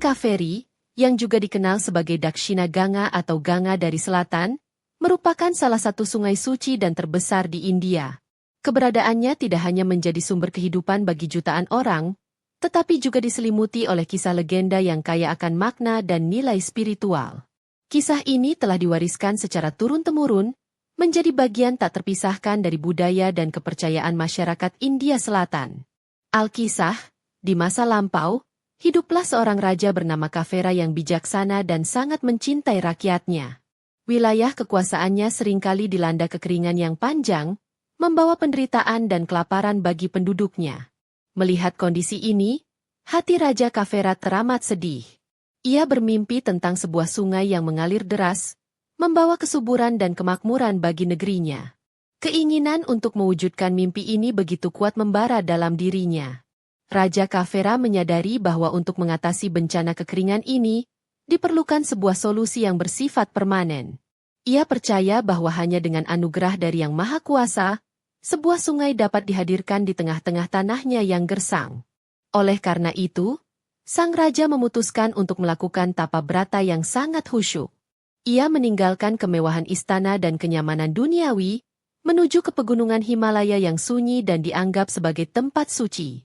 Kaveri, yang juga dikenal sebagai Dakshina Ganga atau Ganga dari Selatan, merupakan salah satu sungai suci dan terbesar di India. Keberadaannya tidak hanya menjadi sumber kehidupan bagi jutaan orang, tetapi juga diselimuti oleh kisah legenda yang kaya akan makna dan nilai spiritual. Kisah ini telah diwariskan secara turun-temurun, menjadi bagian tak terpisahkan dari budaya dan kepercayaan masyarakat India Selatan. Alkisah, di masa lampau, hiduplah seorang raja bernama Kavera yang bijaksana dan sangat mencintai rakyatnya. Wilayah kekuasaannya seringkali dilanda kekeringan yang panjang, membawa penderitaan dan kelaparan bagi penduduknya. Melihat kondisi ini, hati Raja Kavera teramat sedih. Ia bermimpi tentang sebuah sungai yang mengalir deras, membawa kesuburan dan kemakmuran bagi negerinya. Keinginan untuk mewujudkan mimpi ini begitu kuat membara dalam dirinya. Raja Kavera menyadari bahwa untuk mengatasi bencana kekeringan ini, diperlukan sebuah solusi yang bersifat permanen. Ia percaya bahwa hanya dengan anugerah dari Yang Maha Kuasa, sebuah sungai dapat dihadirkan di tengah-tengah tanahnya yang gersang. Oleh karena itu, sang raja memutuskan untuk melakukan tapa brata yang sangat khusyuk. Ia meninggalkan kemewahan istana dan kenyamanan duniawi, menuju ke pegunungan Himalaya yang sunyi dan dianggap sebagai tempat suci.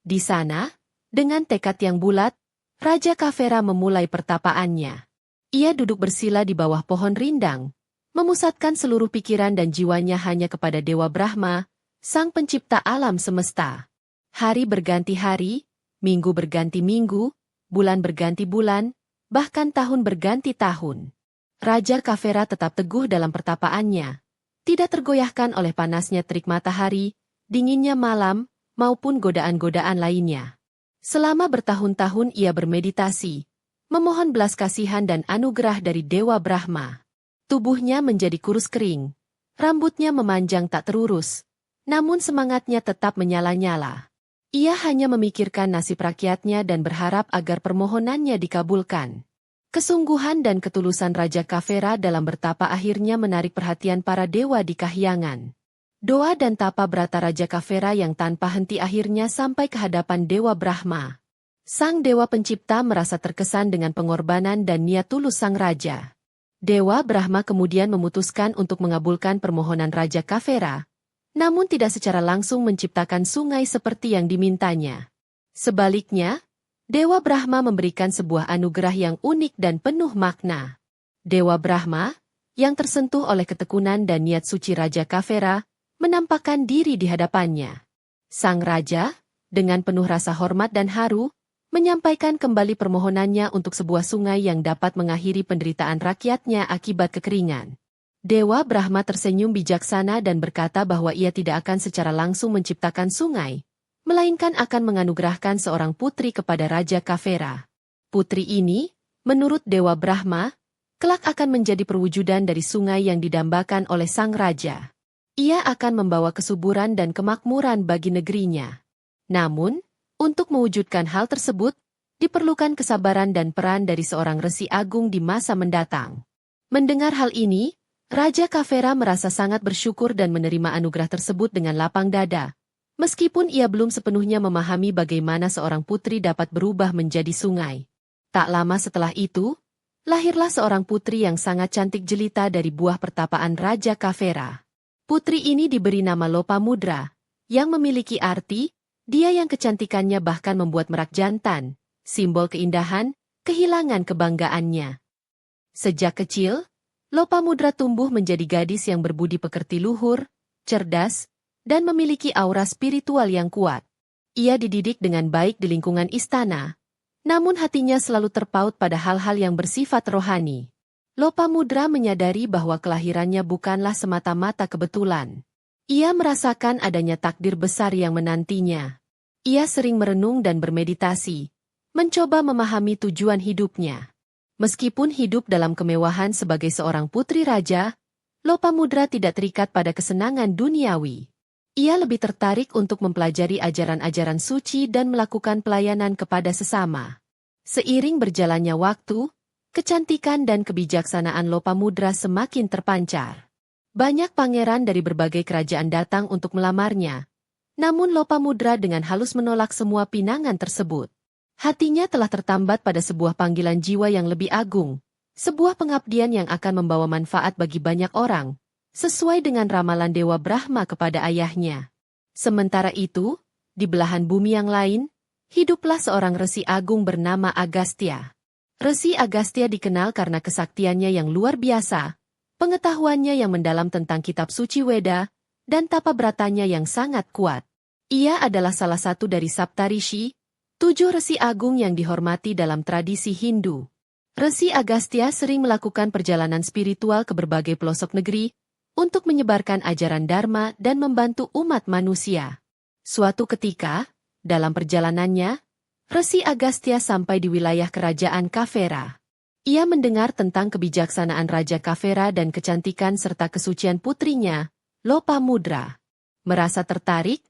Di sana, dengan tekad yang bulat, Raja Kavera memulai pertapaannya. Ia duduk bersila di bawah pohon rindang, memusatkan seluruh pikiran dan jiwanya hanya kepada Dewa Brahma, sang pencipta alam semesta. Hari berganti hari, minggu berganti minggu, bulan berganti bulan, bahkan tahun berganti tahun. Raja Kavera tetap teguh dalam pertapaannya, tidak tergoyahkan oleh panasnya terik matahari, dinginnya malam, maupun godaan-godaan lainnya. Selama bertahun-tahun ia bermeditasi, memohon belas kasihan dan anugerah dari Dewa Brahma. Tubuhnya menjadi kurus kering, rambutnya memanjang tak terurus, namun semangatnya tetap menyala-nyala. Ia hanya memikirkan nasib rakyatnya dan berharap agar permohonannya dikabulkan. Kesungguhan dan ketulusan Raja Kavera dalam bertapa akhirnya menarik perhatian para dewa di kahyangan. Doa dan tapa brata Raja Kavera yang tanpa henti akhirnya sampai ke hadapan Dewa Brahma. Sang Dewa Pencipta merasa terkesan dengan pengorbanan dan niat tulus sang Raja. Dewa Brahma kemudian memutuskan untuk mengabulkan permohonan Raja Kavera, namun tidak secara langsung menciptakan sungai seperti yang dimintanya. Sebaliknya, Dewa Brahma memberikan sebuah anugerah yang unik dan penuh makna. Dewa Brahma, yang tersentuh oleh ketekunan dan niat suci Raja Kavera, menampakkan diri di hadapannya. Sang Raja, dengan penuh rasa hormat dan haru, menyampaikan kembali permohonannya untuk sebuah sungai yang dapat mengakhiri penderitaan rakyatnya akibat kekeringan. Dewa Brahma tersenyum bijaksana dan berkata bahwa ia tidak akan secara langsung menciptakan sungai, melainkan akan menganugerahkan seorang putri kepada Raja Kavera. Putri ini, menurut Dewa Brahma, kelak akan menjadi perwujudan dari sungai yang didambakan oleh sang raja. Ia akan membawa kesuburan dan kemakmuran bagi negerinya. Namun, untuk mewujudkan hal tersebut, diperlukan kesabaran dan peran dari seorang resi agung di masa mendatang. Mendengar hal ini, Raja Kavera merasa sangat bersyukur dan menerima anugerah tersebut dengan lapang dada. Meskipun ia belum sepenuhnya memahami bagaimana seorang putri dapat berubah menjadi sungai. Tak lama setelah itu, lahirlah seorang putri yang sangat cantik jelita dari buah pertapaan Raja Kavera. Putri ini diberi nama Lopamudra, yang memiliki arti, dia yang kecantikannya bahkan membuat merak jantan, simbol keindahan, kehilangan kebanggaannya. Sejak kecil, Lopamudra tumbuh menjadi gadis yang berbudi pekerti luhur, cerdas, dan memiliki aura spiritual yang kuat. Ia dididik dengan baik di lingkungan istana, namun hatinya selalu terpaut pada hal-hal yang bersifat rohani. Lopamudra menyadari bahwa kelahirannya bukanlah semata-mata kebetulan. Ia merasakan adanya takdir besar yang menantinya. Ia sering merenung dan bermeditasi, mencoba memahami tujuan hidupnya. Meskipun hidup dalam kemewahan sebagai seorang putri raja, Lopamudra tidak terikat pada kesenangan duniawi. Ia lebih tertarik untuk mempelajari ajaran-ajaran suci dan melakukan pelayanan kepada sesama. Seiring berjalannya waktu, kecantikan dan kebijaksanaan Lopamudra semakin terpancar. Banyak pangeran dari berbagai kerajaan datang untuk melamarnya. Namun Lopamudra dengan halus menolak semua pinangan tersebut. Hatinya telah tertambat pada sebuah panggilan jiwa yang lebih agung, sebuah pengabdian yang akan membawa manfaat bagi banyak orang, sesuai dengan ramalan Dewa Brahma kepada ayahnya. Sementara itu, di belahan bumi yang lain, hiduplah seorang resi agung bernama Agastya. Resi Agastya dikenal karena kesaktiannya yang luar biasa, pengetahuannya yang mendalam tentang kitab suci Weda, dan tapa bratanya yang sangat kuat. Ia adalah salah satu dari Saptarishi, 7 resi agung yang dihormati dalam tradisi Hindu. Resi Agastya sering melakukan perjalanan spiritual ke berbagai pelosok negeri untuk menyebarkan ajaran Dharma dan membantu umat manusia. Suatu ketika, dalam perjalanannya, Resi Agastya sampai di wilayah kerajaan Kafera. Ia mendengar tentang kebijaksanaan Raja Kafera dan kecantikan serta kesucian putrinya, Lopamudra. Merasa tertarik,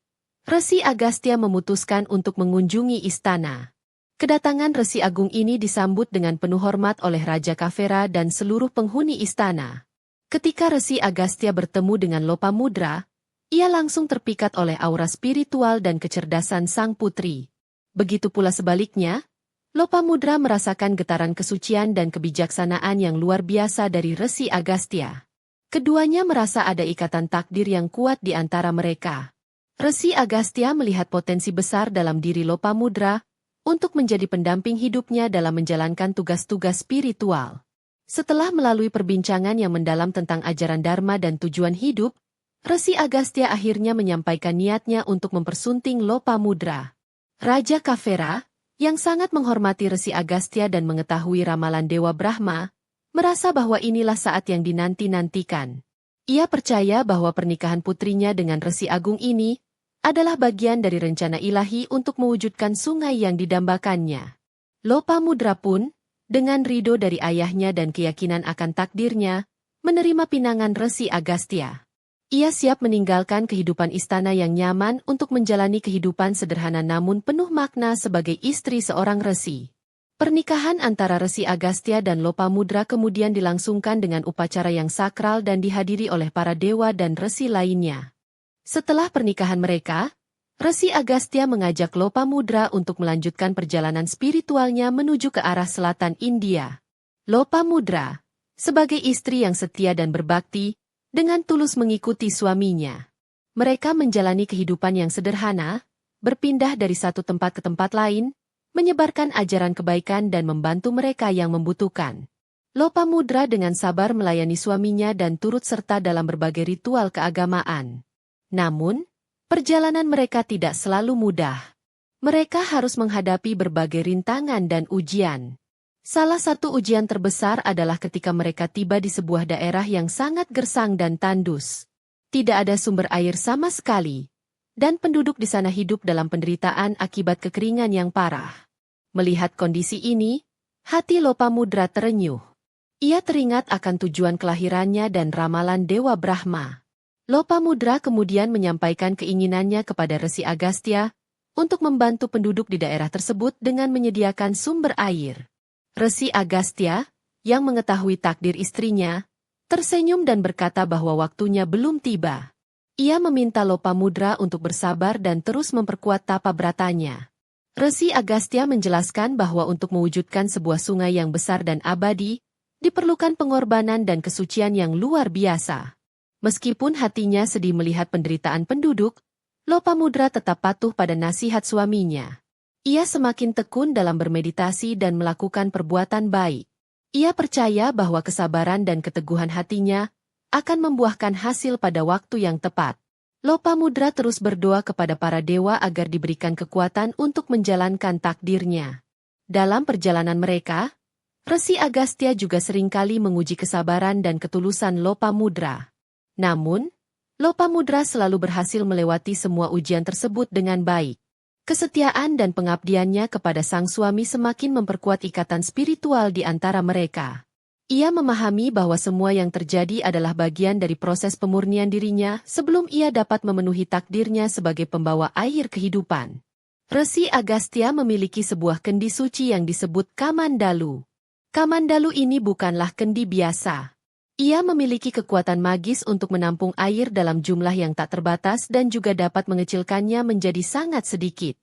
Resi Agastya memutuskan untuk mengunjungi istana. Kedatangan Resi Agung ini disambut dengan penuh hormat oleh Raja Kafera dan seluruh penghuni istana. Ketika Resi Agastya bertemu dengan Lopamudra, ia langsung terpikat oleh aura spiritual dan kecerdasan sang putri. Begitu pula sebaliknya, Lopamudra merasakan getaran kesucian dan kebijaksanaan yang luar biasa dari Resi Agastya. Keduanya merasa ada ikatan takdir yang kuat di antara mereka. Resi Agastya melihat potensi besar dalam diri Lopamudra untuk menjadi pendamping hidupnya dalam menjalankan tugas-tugas spiritual. Setelah melalui perbincangan yang mendalam tentang ajaran Dharma dan tujuan hidup, Resi Agastya akhirnya menyampaikan niatnya untuk mempersunting Lopamudra. Raja Kafera, yang sangat menghormati Resi Agastya dan mengetahui ramalan Dewa Brahma, merasa bahwa inilah saat yang dinanti-nantikan. Ia percaya bahwa pernikahan putrinya dengan Resi Agung ini adalah bagian dari rencana ilahi untuk mewujudkan sungai yang didambakannya. Lopamudra pun, dengan ridho dari ayahnya dan keyakinan akan takdirnya, menerima pinangan Resi Agastya. Ia siap meninggalkan kehidupan istana yang nyaman untuk menjalani kehidupan sederhana namun penuh makna sebagai istri seorang resi. Pernikahan antara Resi Agastya dan Lopamudra kemudian dilangsungkan dengan upacara yang sakral dan dihadiri oleh para dewa dan resi lainnya. Setelah pernikahan mereka, Resi Agastya mengajak Lopamudra untuk melanjutkan perjalanan spiritualnya menuju ke arah selatan India. Lopamudra, sebagai istri yang setia dan berbakti, dengan tulus mengikuti suaminya. Mereka menjalani kehidupan yang sederhana, berpindah dari satu tempat ke tempat lain, menyebarkan ajaran kebaikan dan membantu mereka yang membutuhkan. Lopamudra dengan sabar melayani suaminya dan turut serta dalam berbagai ritual keagamaan. Namun, perjalanan mereka tidak selalu mudah. Mereka harus menghadapi berbagai rintangan dan ujian. Salah satu ujian terbesar adalah ketika mereka tiba di sebuah daerah yang sangat gersang dan tandus. Tidak ada sumber air sama sekali, dan penduduk di sana hidup dalam penderitaan akibat kekeringan yang parah. Melihat kondisi ini, hati Lopamudra terenyuh. Ia teringat akan tujuan kelahirannya dan ramalan Dewa Brahma. Lopamudra kemudian menyampaikan keinginannya kepada Resi Agastya untuk membantu penduduk di daerah tersebut dengan menyediakan sumber air. Resi Agastya, yang mengetahui takdir istrinya, tersenyum dan berkata bahwa waktunya belum tiba. Ia meminta Lopamudra untuk bersabar dan terus memperkuat tapa bratanya. Resi Agastya menjelaskan bahwa untuk mewujudkan sebuah sungai yang besar dan abadi, diperlukan pengorbanan dan kesucian yang luar biasa. Meskipun hatinya sedih melihat penderitaan penduduk, Lopamudra tetap patuh pada nasihat suaminya. Ia semakin tekun dalam bermeditasi dan melakukan perbuatan baik. Ia percaya bahwa kesabaran dan keteguhan hatinya akan membuahkan hasil pada waktu yang tepat. Lopamudra terus berdoa kepada para dewa agar diberikan kekuatan untuk menjalankan takdirnya. Dalam perjalanan mereka, Resi Agastya juga seringkali menguji kesabaran dan ketulusan Lopamudra. Namun, Lopamudra selalu berhasil melewati semua ujian tersebut dengan baik. Kesetiaan dan pengabdiannya kepada sang suami semakin memperkuat ikatan spiritual di antara mereka. Ia memahami bahwa semua yang terjadi adalah bagian dari proses pemurnian dirinya sebelum ia dapat memenuhi takdirnya sebagai pembawa air kehidupan. Resi Agastya memiliki sebuah kendi suci yang disebut Kamandalu. Kamandalu ini bukanlah kendi biasa. Ia memiliki kekuatan magis untuk menampung air dalam jumlah yang tak terbatas dan juga dapat mengecilkannya menjadi sangat sedikit.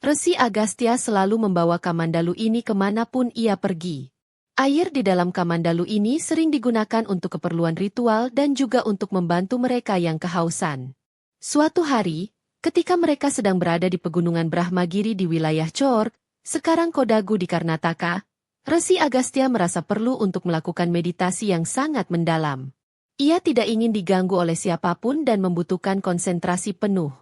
Resi Agastya selalu membawa Kamandalu ini kemanapun ia pergi. Air di dalam Kamandalu ini sering digunakan untuk keperluan ritual dan juga untuk membantu mereka yang kehausan. Suatu hari, ketika mereka sedang berada di pegunungan Brahmagiri di wilayah Chork, sekarang Kodagu di Karnataka, Resi Agastya merasa perlu untuk melakukan meditasi yang sangat mendalam. Ia tidak ingin diganggu oleh siapapun dan membutuhkan konsentrasi penuh.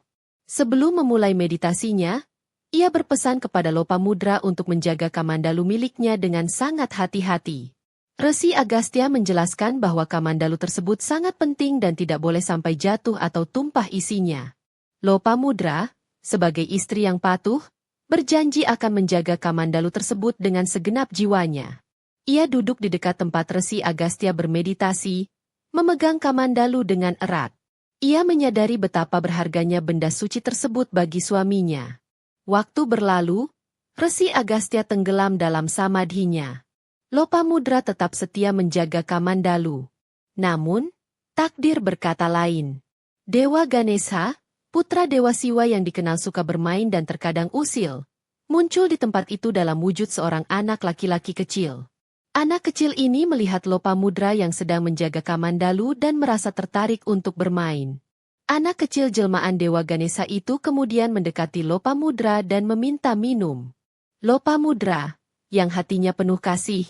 Sebelum memulai meditasinya, ia berpesan kepada Lopamudra untuk menjaga Kamandalu miliknya dengan sangat hati-hati. Resi Agastya menjelaskan bahwa Kamandalu tersebut sangat penting dan tidak boleh sampai jatuh atau tumpah isinya. Lopamudra, sebagai istri yang patuh, berjanji akan menjaga Kamandalu tersebut dengan segenap jiwanya. Ia duduk di dekat tempat Resi Agastya bermeditasi, memegang Kamandalu dengan erat. Ia menyadari betapa berharganya benda suci tersebut bagi suaminya. Waktu berlalu, Resi Agastya tenggelam dalam samadhinya. Lopamudra tetap setia menjaga Kamandalu. Namun, takdir berkata lain. Dewa Ganesha, putra Dewa Siwa yang dikenal suka bermain dan terkadang usil, muncul di tempat itu dalam wujud seorang anak laki-laki kecil. Anak kecil ini melihat Lopamudra yang sedang menjaga Kamandalu dan merasa tertarik untuk bermain. Anak kecil jelmaan Dewa Ganesha itu kemudian mendekati Lopamudra dan meminta minum. Lopamudra, yang hatinya penuh kasih,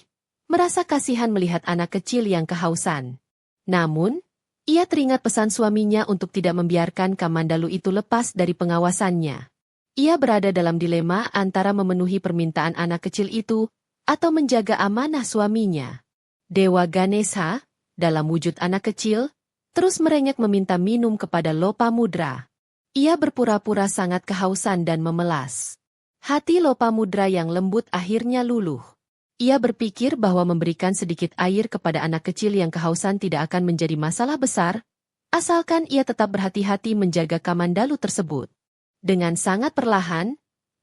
merasa kasihan melihat anak kecil yang kehausan. Namun, ia teringat pesan suaminya untuk tidak membiarkan Kamandalu itu lepas dari pengawasannya. Ia berada dalam dilema antara memenuhi permintaan anak kecil itu atau menjaga amanah suaminya. Dewa Ganesha, dalam wujud anak kecil, terus merengek meminta minum kepada Lopamudra. Ia berpura-pura sangat kehausan dan memelas. Hati Lopamudra yang lembut akhirnya luluh. Ia berpikir bahwa memberikan sedikit air kepada anak kecil yang kehausan tidak akan menjadi masalah besar, asalkan ia tetap berhati-hati menjaga Kamandalu tersebut. Dengan sangat perlahan,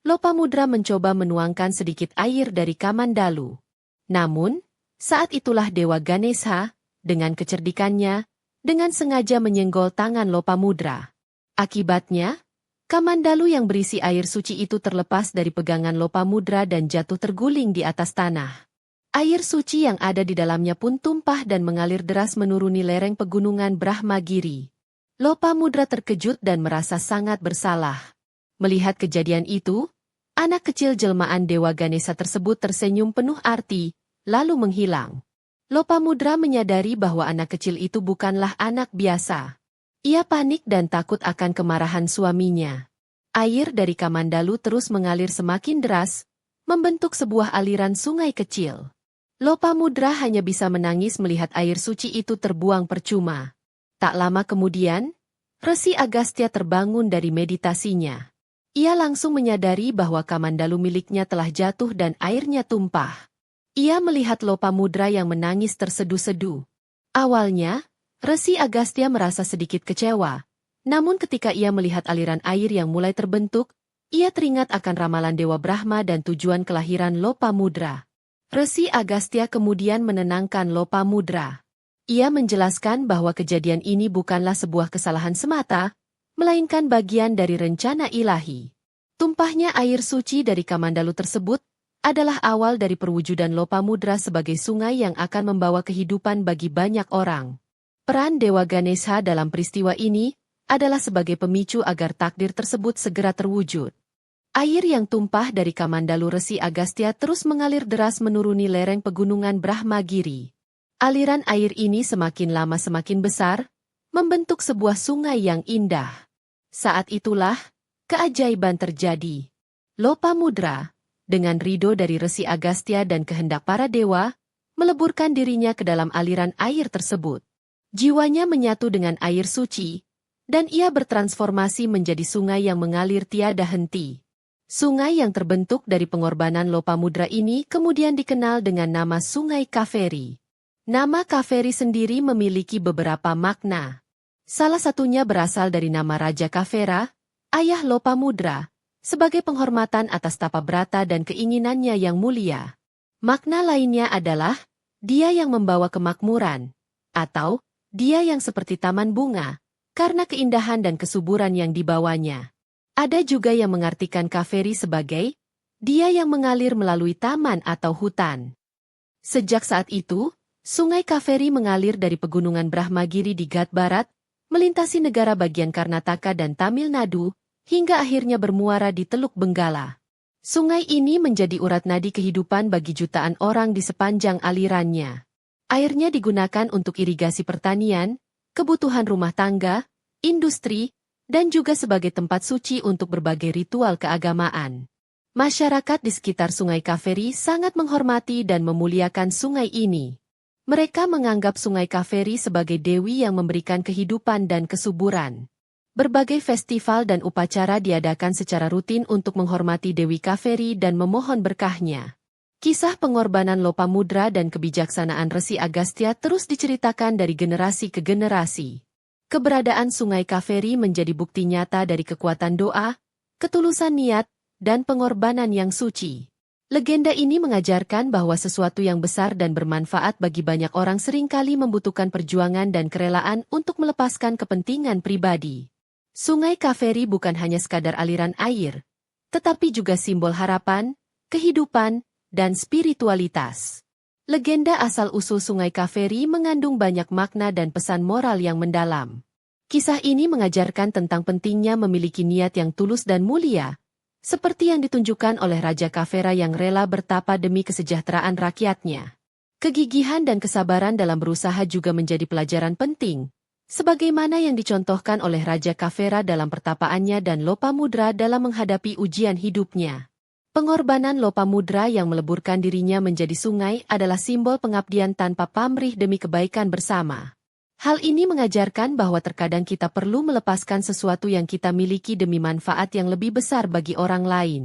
Lopamudra mencoba menuangkan sedikit air dari Kamandalu. Namun, saat itulah Dewa Ganesha, dengan kecerdikannya, dengan sengaja menyenggol tangan Lopamudra. Akibatnya, Kamandalu yang berisi air suci itu terlepas dari pegangan Lopamudra dan jatuh terguling di atas tanah. Air suci yang ada di dalamnya pun tumpah dan mengalir deras menuruni lereng pegunungan Brahmagiri. Lopamudra terkejut dan merasa sangat bersalah. Melihat kejadian itu, anak kecil jelmaan Dewa Ganesha tersebut tersenyum penuh arti, lalu menghilang. Lopamudra menyadari bahwa anak kecil itu bukanlah anak biasa. Ia panik dan takut akan kemarahan suaminya. Air dari Kamandalu terus mengalir semakin deras, membentuk sebuah aliran sungai kecil. Lopamudra hanya bisa menangis melihat air suci itu terbuang percuma. Tak lama kemudian, Resi Agastya terbangun dari meditasinya. Ia langsung menyadari bahwa Kamandalu miliknya telah jatuh dan airnya tumpah. Ia melihat Lopamudra yang menangis terseduh-seduh. Awalnya, Resi Agastya merasa sedikit kecewa. Namun ketika ia melihat aliran air yang mulai terbentuk, ia teringat akan ramalan Dewa Brahma dan tujuan kelahiran Lopamudra. Resi Agastya kemudian menenangkan Lopamudra. Ia menjelaskan bahwa kejadian ini bukanlah sebuah kesalahan semata, melainkan bagian dari rencana ilahi. Tumpahnya air suci dari Kamandalu tersebut adalah awal dari perwujudan Lopamudra sebagai sungai yang akan membawa kehidupan bagi banyak orang. Peran Dewa Ganesha dalam peristiwa ini adalah sebagai pemicu agar takdir tersebut segera terwujud. Air yang tumpah dari Kamandalu Resi Agastya terus mengalir deras menuruni lereng pegunungan Brahmagiri. Aliran air ini semakin lama semakin besar, membentuk sebuah sungai yang indah. Saat itulah, keajaiban terjadi. Lopamudra, dengan ridho dari Resi Agastya dan kehendak para dewa, meleburkan dirinya ke dalam aliran air tersebut. Jiwanya menyatu dengan air suci, dan ia bertransformasi menjadi sungai yang mengalir tiada henti. Sungai yang terbentuk dari pengorbanan Lopamudra ini kemudian dikenal dengan nama Sungai Kaveri. Nama Kaveri sendiri memiliki beberapa makna. Salah satunya berasal dari nama Raja Kavera, ayah Lopamudra, sebagai penghormatan atas tapa brata dan keinginannya yang mulia. Makna lainnya adalah, dia yang membawa kemakmuran, atau dia yang seperti taman bunga, karena keindahan dan kesuburan yang dibawanya. Ada juga yang mengartikan Kaveri sebagai dia yang mengalir melalui taman atau hutan. Sejak saat itu, Sungai Kaveri mengalir dari pegunungan Brahmagiri di Ghat Barat, melintasi negara bagian Karnataka dan Tamil Nadu, hingga akhirnya bermuara di Teluk Benggala. Sungai ini menjadi urat nadi kehidupan bagi jutaan orang di sepanjang alirannya. Airnya digunakan untuk irigasi pertanian, kebutuhan rumah tangga, industri, dan juga sebagai tempat suci untuk berbagai ritual keagamaan. Masyarakat di sekitar Sungai Kaveri sangat menghormati dan memuliakan sungai ini. Mereka menganggap Sungai Kaveri sebagai dewi yang memberikan kehidupan dan kesuburan. Berbagai festival dan upacara diadakan secara rutin untuk menghormati Dewi Kaveri dan memohon berkahnya. Kisah pengorbanan Lopamudra dan kebijaksanaan Resi Agastya terus diceritakan dari generasi ke generasi. Keberadaan Sungai Kaveri menjadi bukti nyata dari kekuatan doa, ketulusan niat, dan pengorbanan yang suci. Legenda ini mengajarkan bahwa sesuatu yang besar dan bermanfaat bagi banyak orang seringkali membutuhkan perjuangan dan kerelaan untuk melepaskan kepentingan pribadi. Sungai Kaveri bukan hanya sekadar aliran air, tetapi juga simbol harapan, kehidupan, dan spiritualitas. Legenda asal-usul Sungai Kaveri mengandung banyak makna dan pesan moral yang mendalam. Kisah ini mengajarkan tentang pentingnya memiliki niat yang tulus dan mulia, seperti yang ditunjukkan oleh Raja Kavera yang rela bertapa demi kesejahteraan rakyatnya. Kegigihan dan kesabaran dalam berusaha juga menjadi pelajaran penting, sebagaimana yang dicontohkan oleh Raja Kavera dalam pertapaannya dan Lopamudra dalam menghadapi ujian hidupnya. Pengorbanan Lopamudra yang meleburkan dirinya menjadi sungai adalah simbol pengabdian tanpa pamrih demi kebaikan bersama. Hal ini mengajarkan bahwa terkadang kita perlu melepaskan sesuatu yang kita miliki demi manfaat yang lebih besar bagi orang lain.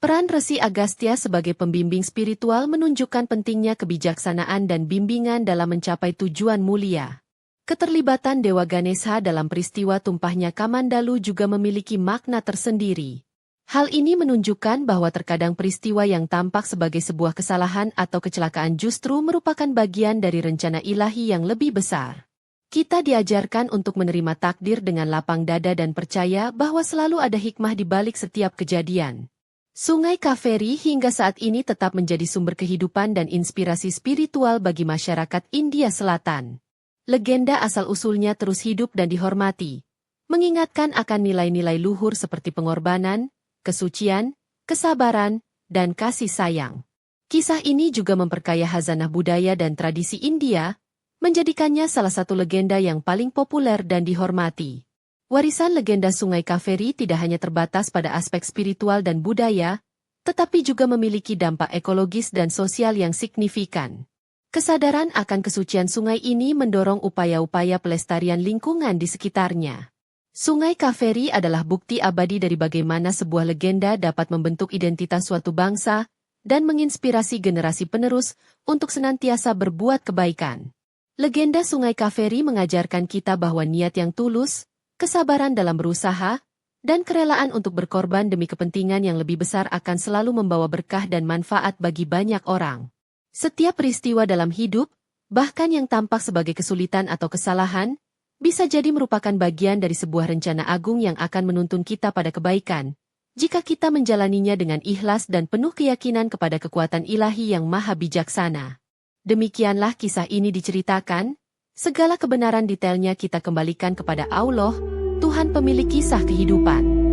Peran Resi Agastya sebagai pembimbing spiritual menunjukkan pentingnya kebijaksanaan dan bimbingan dalam mencapai tujuan mulia. Keterlibatan Dewa Ganesha dalam peristiwa tumpahnya Kamandalu juga memiliki makna tersendiri. Hal ini menunjukkan bahwa terkadang peristiwa yang tampak sebagai sebuah kesalahan atau kecelakaan justru merupakan bagian dari rencana ilahi yang lebih besar. Kita diajarkan untuk menerima takdir dengan lapang dada dan percaya bahwa selalu ada hikmah di balik setiap kejadian. Sungai Kaveri hingga saat ini tetap menjadi sumber kehidupan dan inspirasi spiritual bagi masyarakat India Selatan. Legenda asal-usulnya terus hidup dan dihormati, mengingatkan akan nilai-nilai luhur seperti pengorbanan, kesucian, kesabaran, dan kasih sayang. Kisah ini juga memperkaya hazanah budaya dan tradisi India, menjadikannya salah satu legenda yang paling populer dan dihormati. Warisan legenda Sungai Kaveri tidak hanya terbatas pada aspek spiritual dan budaya, tetapi juga memiliki dampak ekologis dan sosial yang signifikan. Kesadaran akan kesucian sungai ini mendorong upaya-upaya pelestarian lingkungan di sekitarnya. Sungai Kaveri adalah bukti abadi dari bagaimana sebuah legenda dapat membentuk identitas suatu bangsa dan menginspirasi generasi penerus untuk senantiasa berbuat kebaikan. Legenda Sungai Kaveri mengajarkan kita bahwa niat yang tulus, kesabaran dalam berusaha, dan kerelaan untuk berkorban demi kepentingan yang lebih besar akan selalu membawa berkah dan manfaat bagi banyak orang. Setiap peristiwa dalam hidup, bahkan yang tampak sebagai kesulitan atau kesalahan, bisa jadi merupakan bagian dari sebuah rencana agung yang akan menuntun kita pada kebaikan, jika kita menjalaninya dengan ikhlas dan penuh keyakinan kepada kekuatan ilahi yang maha bijaksana. Demikianlah kisah ini diceritakan, segala kebenaran detailnya kita kembalikan kepada Allah, Tuhan pemilik kisah kehidupan.